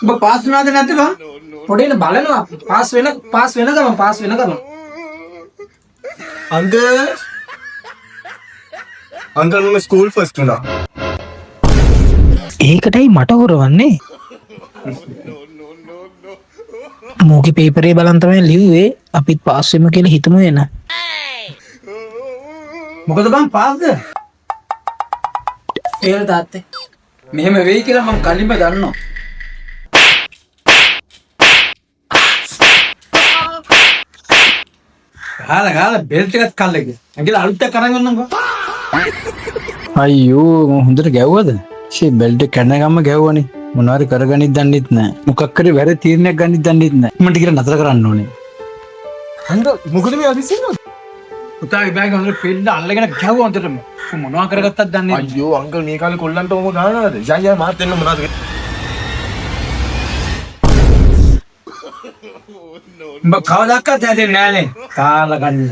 ඔබ පාස් වුණාද නැද්ද බං? පොඩේන බලනවා පාස් වෙන ගමන් අංකල් මම ස්කූල් ෆස්ට් වුණා. ඒකටයි මට හොරවන්නේ. මෝගේ පේපරේ බලන් තමයි ලිව්වේ අපිත් පාස් වෙමු කියලා හිතමු එන. මොකද බං පාස්ද? ෆේල් තාත්තේ. මෙහෙම වෙයි කියලා මම කලින්ම දන්නවා. ගාලා බෙල්ට් එකත් කල්ලෙක. ඇඟිල්ල අලුත් එකක් අරන් යන්නම්කෝ. අයියෝ මම හොඳට ගැව්වද? ෂේ බෙල්ට් එක කන ගම්ම ගැව්වනේ. මොනවාරි කරගනිත් දන්නෙත් නැහැ. මොකක් හරි වැරදි තීරණයක් ගන්නෙත් දන්නෙත් නැහැ. මම ටිකට නතර කරන්න ඕනේ. අංකල් මොකද මේ අදිසිනවද? පුතාගේ බෑග් එක හොඳට ෆිල්ඩ් අල්ලගෙන ගැව්වා හොඳටම. මොනවා කරගත්තද දන්නේ නැහැ. අයියෝ අංකල් මේ කාලේ කොල්ලන්ට ඕම ගානවද? යන් මාත් එන්න මොනවද? උඹ කවදාවත් හැදෙන්නේ නැහනේ. කාලා ගන්න.